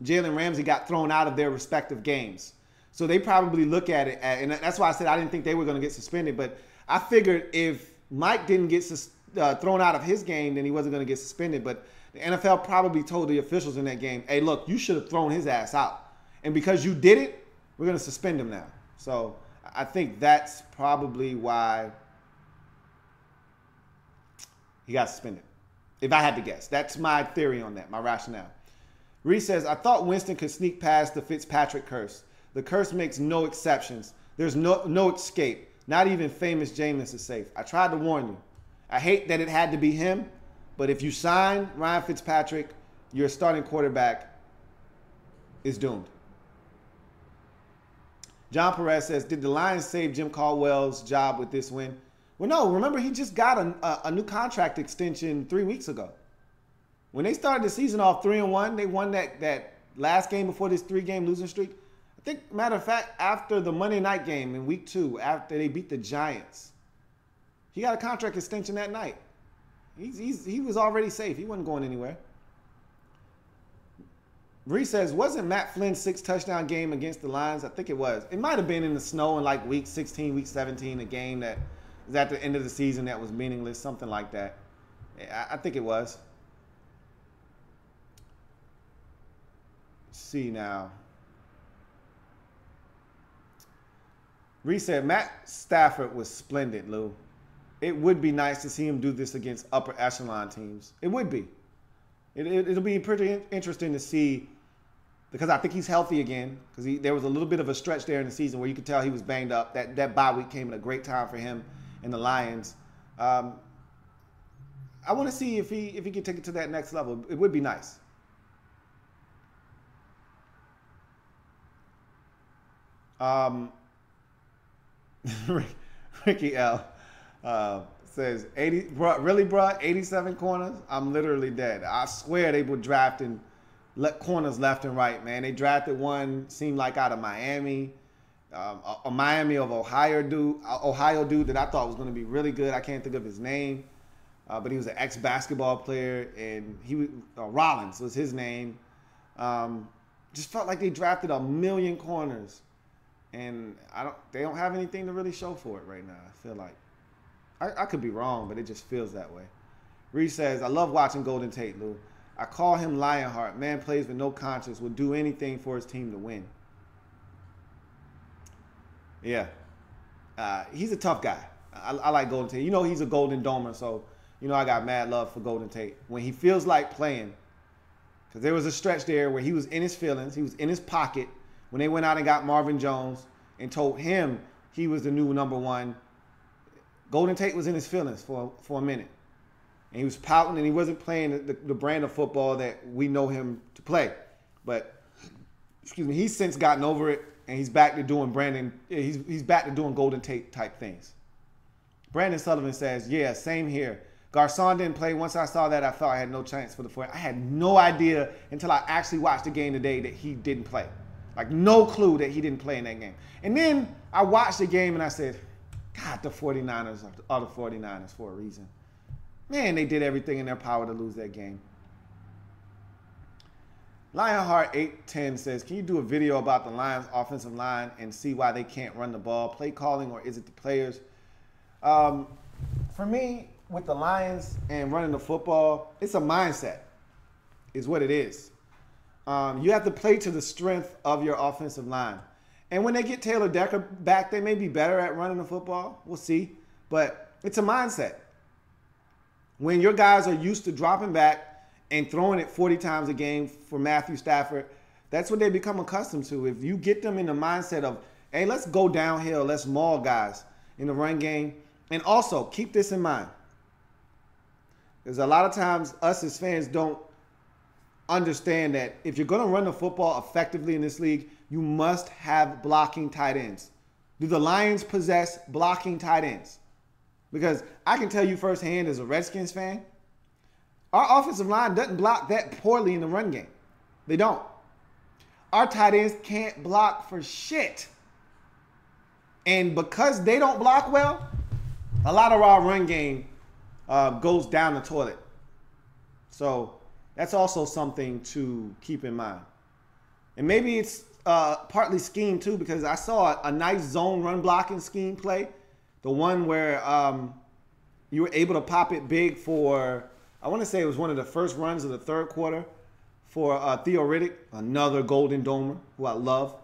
Jalen Ramsey got thrown out of their respective games. So they probably look at it, and that's why I said I didn't think they were going to get suspended. But I figured if Mike didn't get thrown out of his game, then he wasn't going to get suspended. But the NFL probably told the officials in that game, hey, look, you should have thrown his ass out. And because you did it, we're going to suspend him now. So I think that's probably why he got suspended, if I had to guess. That's my theory on that, my rationale. Reese says, I thought Winston could sneak past the Fitzpatrick curse. The curse makes no exceptions. There's no escape. Not even famous Jameis is safe. I tried to warn you. I hate that it had to be him, but if you sign Ryan Fitzpatrick, your starting quarterback is doomed. John Perez says, did the Lions save Jim Caldwell's job with this win? Well, no. Remember, he just got a new contract extension 3 weeks ago. When they started the season off 3-1, they won that last game before this 3-game losing streak. I think, matter of fact, after the Monday night game in week 2, after they beat the Giants, he got a contract extension that night. He was already safe. He wasn't going anywhere. Reese says, wasn't Matt Flynn's 6-touchdown game against the Lions? I think it was. It might have been in the snow in like week 16, week 17, a game that was at the end of the season that was meaningless, something like that. I think it was. Let's see now. Reese said, Matt Stafford was splendid, Lou. It would be nice to see him do this against upper echelon teams. It would be. It'll be pretty interesting to see, because I think he's healthy again, because there was a little bit of a stretch there in the season where you could tell he was banged up. That bye week came at a great time for him and the Lions. I want to see if he can take it to that next level. It would be nice. Ricky L says, 80, really, bro? 87 corners? I'm literally dead. I swear they were drafting corners left and right, man. They drafted one, seemed like out of Miami, a Miami of Ohio dude that I thought was going to be really good. I can't think of his name, but he was an ex-basketball player, and he was Rollins was his name. Just felt like they drafted a million corners, and they don't have anything to really show for it right now. I feel like I could be wrong, but it just feels that way. Reese says, I love watching Golden Tate, Lou. I call him Lionheart. Man plays with no conscience, will do anything for his team to win. Yeah. He's a tough guy. I like Golden Tate. You know he's a Golden Domer, so you know I got mad love for Golden Tate. When he feels like playing, because there was a stretch there where he was in his feelings, he was in his pocket when they went out and got Marvin Jones and told him he was the new number one. Golden Tate was in his feelings for a minute. And he was pouting, and he wasn't playing the brand of football that we know him to play. But, he's since gotten over it, and he's back to doing he's back to doing Golden Tate type things. Brandon Sullivan says, yeah, same here. Garcon didn't play. Once I saw that, I thought I had no chance for the 40. I had no idea until I actually watched the game today that he didn't play. Like, no clue that he didn't play in that game. And then I watched the game, and I said, God, the 49ers are the 49ers for a reason. Man, they did everything in their power to lose that game. Lionheart 810 says, can you do a video about the Lions offensive line and see why they can't run the ball? Play calling, or is it the players? For me, with the Lions and running the football, it's a mindset is what it is. You have to play to the strength of your offensive line. And when they get Taylor Decker back, they may be better at running the football. We'll see. But it's a mindset. When your guys are used to dropping back and throwing it 40 times a game for Matthew Stafford, that's what they become accustomed to. If you get them in the mindset of, hey, let's go downhill, let's maul guys in the run game. And also, keep this in mind. Because a lot of times us as fans don't understand that if you're going to run the football effectively in this league, you must have blocking tight ends. Do the Lions possess blocking tight ends? Because I can tell you firsthand as a Redskins fan, our offensive line doesn't block that poorly in the run game. They don't. Our tight ends can't block for shit. And because they don't block well, a lot of our run game goes down the toilet. So that's also something to keep in mind. And maybe it's partly scheme too, because I saw a nice zone run blocking scheme play. The one where you were able to pop it big for, I want to say it was one of the first runs of the third quarter for Theo Riddick, another Golden Domer who I love.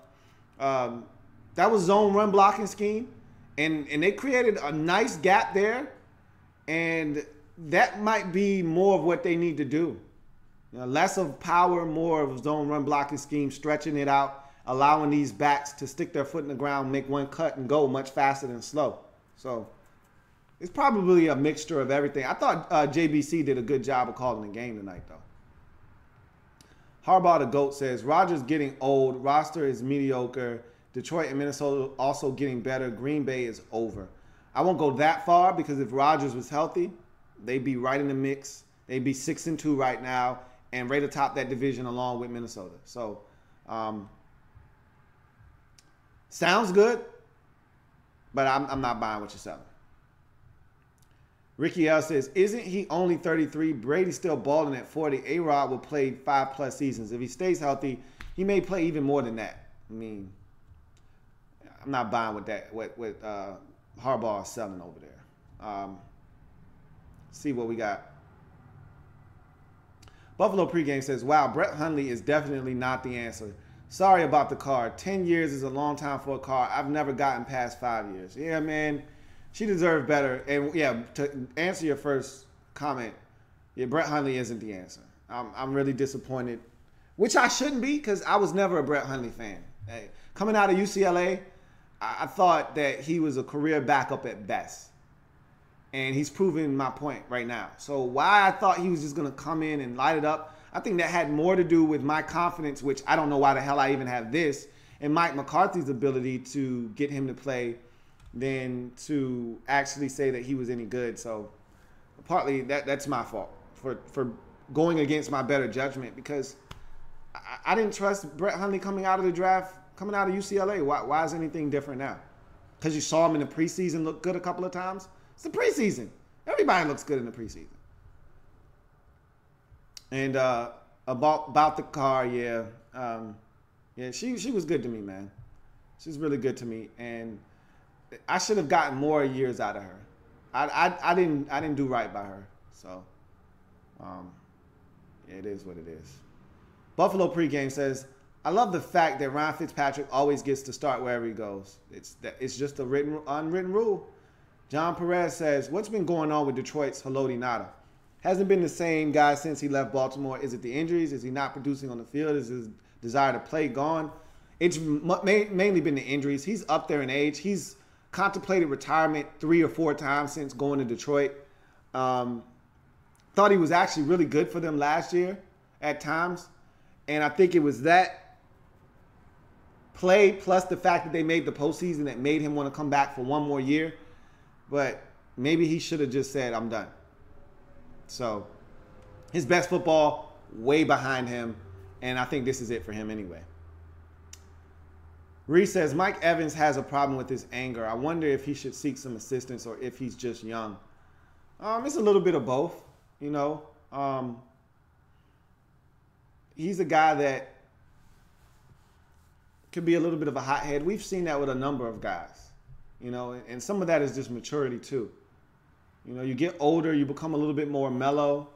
That was zone run blocking scheme. And they created a nice gap there. And that might be more of what they need to do. You know, less of power, more of zone run blocking scheme, stretching it out, allowing these backs to stick their foot in the ground, make one cut and go much faster than slow. So it's probably a mixture of everything. I thought JBC did a good job of calling the game tonight, though. Harbaugh the GOAT says, Rodgers getting old, roster is mediocre, Detroit and Minnesota also getting better. Green Bay is over. I won't go that far because if Rodgers was healthy, they'd be right in the mix. They'd be 6-2 right now and right atop that division along with Minnesota. So, sounds good, but I'm not buying what you're selling. Ricky L says, isn't he only 33? Brady's still balling at 40. A-Rod will play 5+ seasons. If he stays healthy, he may play even more than that. I mean, I'm not buying with that, what Harbaugh is selling over there. See what we got. Buffalo pregame says, wow, Brett Hundley is definitely not the answer. Sorry about the card. 10 years is a long time for a card. I've never gotten past 5 years. Yeah, man. She deserved better. And, yeah, to answer your first comment, yeah, Brett Hundley isn't the answer. I'm really disappointed, which I shouldn't be because I was never a Brett Hundley fan. Hey, coming out of UCLA, I thought that he was a career backup at best. And he's proving my point right now. So why I thought he was just going to come in and light it up, I think that had more to do with my confidence, which I don't know why the hell I even have this, and Mike McCarthy's ability to get him to play than to actually say that he was any good. So partly that's my fault for going against my better judgment because I didn't trust Brett Hundley coming out of the draft, coming out of UCLA. Why is anything different now? Because you saw him in the preseason look good a couple of times? It's the preseason. Everybody looks good in the preseason. And about the car, yeah, she was good to me, man. She's really good to me, and I should have gotten more years out of her. I didn't do right by her, so yeah, it is what it is. Buffalo pregame says, I love the fact that Ryan Fitzpatrick always gets to start wherever he goes. It's just a unwritten rule. John Perez says, what's been going on with Detroit's Haloti Ngata? Hasn't been the same guy since he left Baltimore. Is it the injuries? Is he not producing on the field? Is his desire to play gone? It's mainly been the injuries. He's up there in age. He's contemplated retirement 3 or 4 times since going to Detroit. Thought he was actually really good for them last year at times. And I think it was that play plus the fact that they made the postseason that made him want to come back for one more year. But maybe he should have just said, I'm done. So his best football way behind him. And I think this is it for him anyway. Reese says, Mike Evans has a problem with his anger. I wonder if he should seek some assistance or if he's just young. It's a little bit of both, you know. He's a guy that could be a little bit of a hothead. We've seen that with a number of guys, you know, and some of that is just maturity too. You know, you get older, you become a little bit more mellow.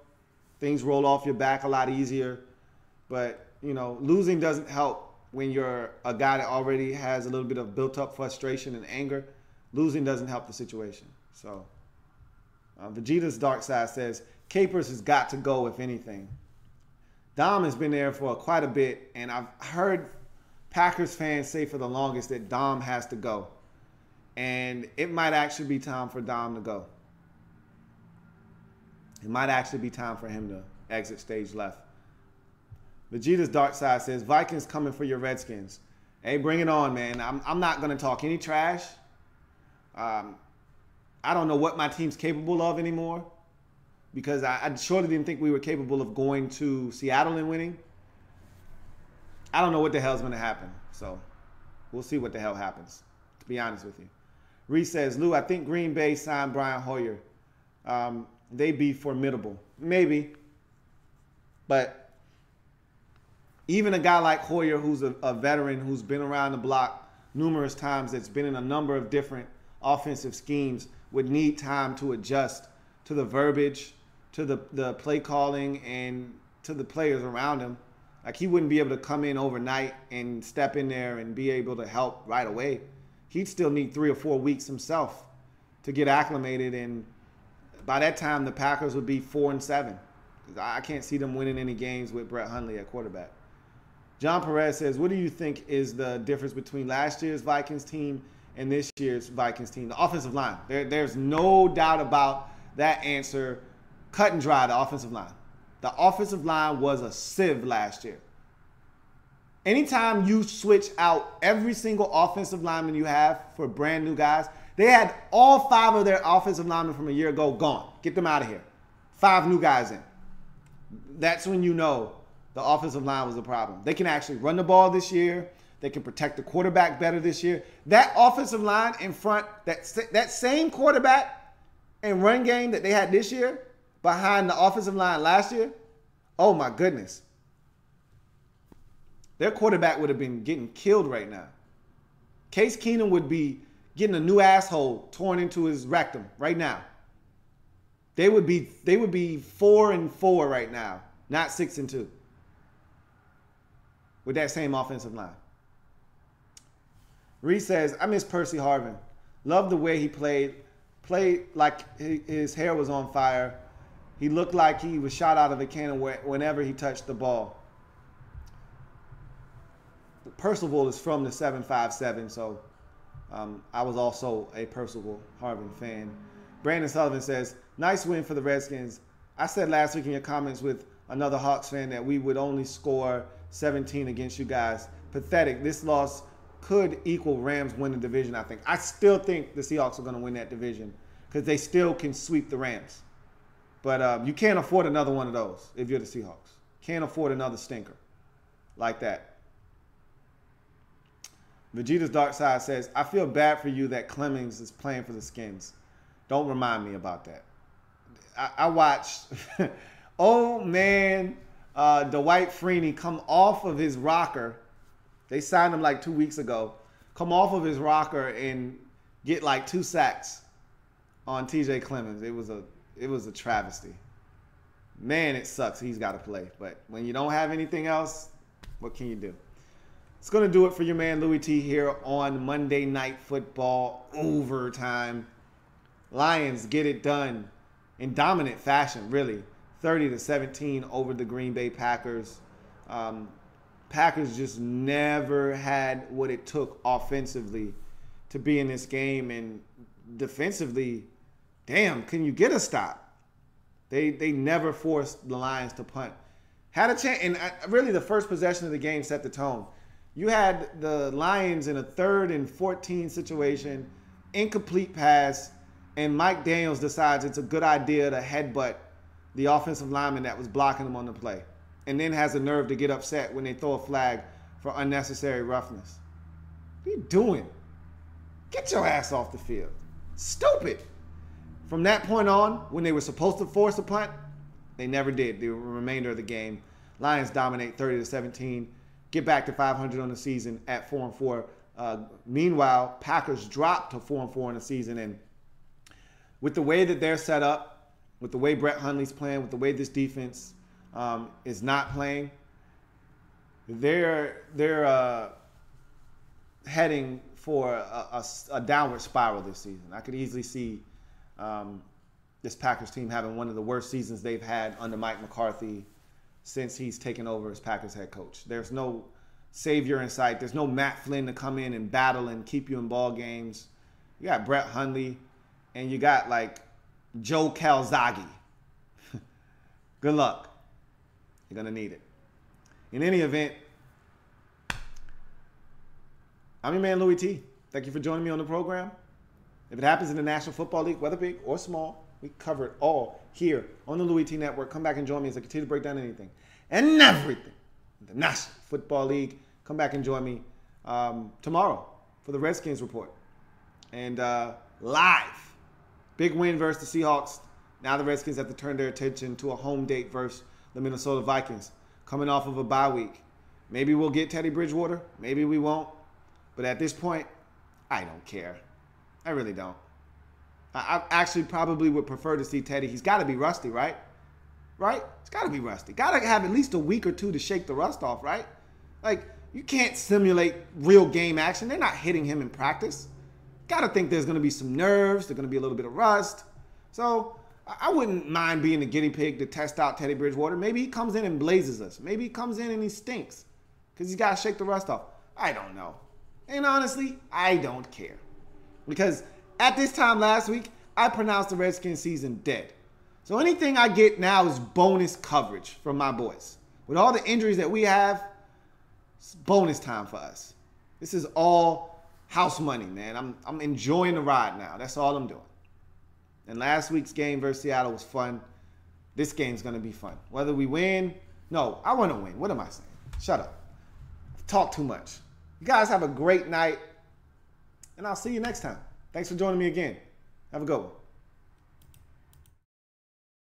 Things roll off your back a lot easier. But, you know, losing doesn't help when you're a guy that already has a little bit of built-up frustration and anger. Losing doesn't help the situation. So, Vegeta's Dark Side says, Capers has got to go, if anything. Dom has been there for quite a bit, and I've heard Packers fans say for the longest that Dom has to go. And it might actually be time for Dom to go. It might actually be time for him to exit stage left. Vegeta's Dark Side says, Vikings coming for your Redskins. Hey, bring it on, man. I'm not going to talk any trash. I don't know what my team's capable of anymore because I surely didn't think we were capable of going to Seattle and winning. I don't know what the hell's going to happen. So we'll see what the hell happens, to be honest with you. Reese says, Lou, I think Green Bay signed Brian Hoyer. They'd be formidable. Maybe. But even a guy like Hoyer, who's a veteran, who's been around the block numerous times, that's been in a number of different offensive schemes, would need time to adjust to the verbiage, to the play calling, and to the players around him. Like, he wouldn't be able to come in overnight and step in there and be able to help right away. He'd still need 3 or 4 weeks himself to get acclimated, and by that time, the Packers would be 4-7. I can't see them winning any games with Brett Hundley at quarterback. John Perez says, what do you think is the difference between last year's Vikings team and this year's Vikings team? The offensive line. There's no doubt about that answer. Cut and dry, the offensive line. The offensive line was a sieve last year. Anytime you switch out every single offensive lineman you have for brand new guys, they had all 5 of their offensive linemen from a year ago gone. Get them out of here. 5 new guys in. That's when you know the offensive line was a problem. They can actually run the ball this year. They can protect the quarterback better this year. That offensive line in front, that same quarterback and run game that they had this year behind the offensive line last year, oh my goodness. Their quarterback would have been getting killed right now. Case Keenum would be getting a new asshole torn into his rectum right now. They would be 4-4 right now, not 6-2. With that same offensive line. Reese says, I miss Percy Harvin. Love the way he played. Played like his hair was on fire. He looked like he was shot out of a cannon whenever he touched the ball. Percival is from the 757, so I was also a Percival Harvin fan. Brandon Sullivan says, nice win for the Redskins. I said last week in your comments with another Hawks fan that we would only score 17 against you guys. Pathetic. This loss could equal Rams win the division, I think. I still think the Seahawks are going to win that division because they still can sweep the Rams. But you can't afford another one of those if you're the Seahawks. Can't afford another stinker like that. Vegeta's Dark Side says, I feel bad for you that Clemmings is playing for the Skins. Don't remind me about that. I watched old man Dwight Freeney come off of his rocker. They signed him like 2 weeks ago. Come off of his rocker and get like 2 sacks on TJ Clemmings. It was a travesty. Man, it sucks. He's got to play. But when you don't have anything else, what can you do? It's going to do it for your man Louie T here on Monday Night Football Overtime. Lions get it done in dominant fashion, really. 30-17 over the Green Bay Packers. Packers just never had what it took offensively to be in this game. And defensively, damn, can you get a stop? They never forced the Lions to punt. Had a chance, and really the first possession of the game set the tone. You had the Lions in a 3rd and 14 situation, incomplete pass, and Mike Daniels decides it's a good idea to headbutt the offensive lineman that was blocking him on the play, and then has the nerve to get upset when they throw a flag for unnecessary roughness. What are you doing? Get your ass off the field. Stupid. From that point on, when they were supposed to force a punt, they never did. The remainder of the game, Lions dominate 30-17. Get back to 500 on the season at 4-4. Meanwhile, Packers drop to 4-4 in the season. And with the way that they're set up, with the way Brett Hundley's playing, with the way this defense is not playing, they're heading for a downward spiral this season. I could easily see this Packers team having one of the worst seasons they've had under Mike McCarthy since he's taken over as Packers head coach. There's no savior in sight. There's no Matt Flynn to come in and battle and keep you in ball games. You got Brett Hundley, and you got like Joe Calzaghe. Good luck. You're going to need it. In any event, I'm your man, Louie T. Thank you for joining me on the program. If it happens in the National Football League, whether big or small, we cover it all here on the Louie T Network. Come back and join me as I continue to break down anything and everything in the National Football League. Come back and join me tomorrow for the Redskins Report. And live, big win versus the Seahawks. Now the Redskins have to turn their attention to a home date versus the Minnesota Vikings, coming off of a bye week. Maybe we'll get Teddy Bridgewater. Maybe we won't. But at this point, I don't care. I really don't. I actually probably would prefer to see Teddy. He's got to be rusty, right? Right? He's got to be rusty. Got to have at least a week or two to shake the rust off, right? Like, you can't simulate real game action. They're not hitting him in practice. Got to think there's going to be some nerves. There's going to be a little bit of rust. So I wouldn't mind being the guinea pig to test out Teddy Bridgewater. Maybe he comes in and blazes us. Maybe he comes in and he stinks because he's got to shake the rust off. I don't know. And honestly, I don't care. Because at this time last week, I pronounced the Redskins season dead. So anything I get now is bonus coverage from my boys. With all the injuries that we have, It's bonus time for us. This is all house money, man. I'm enjoying the ride now. That's all I'm doing. And last week's game versus Seattle was fun. This game's going to be fun. Whether we win, no, I want to win. What am I saying? Shut up. I've talked too much. You guys have a great night, and I'll see you next time. Thanks for joining me again. Have a good one.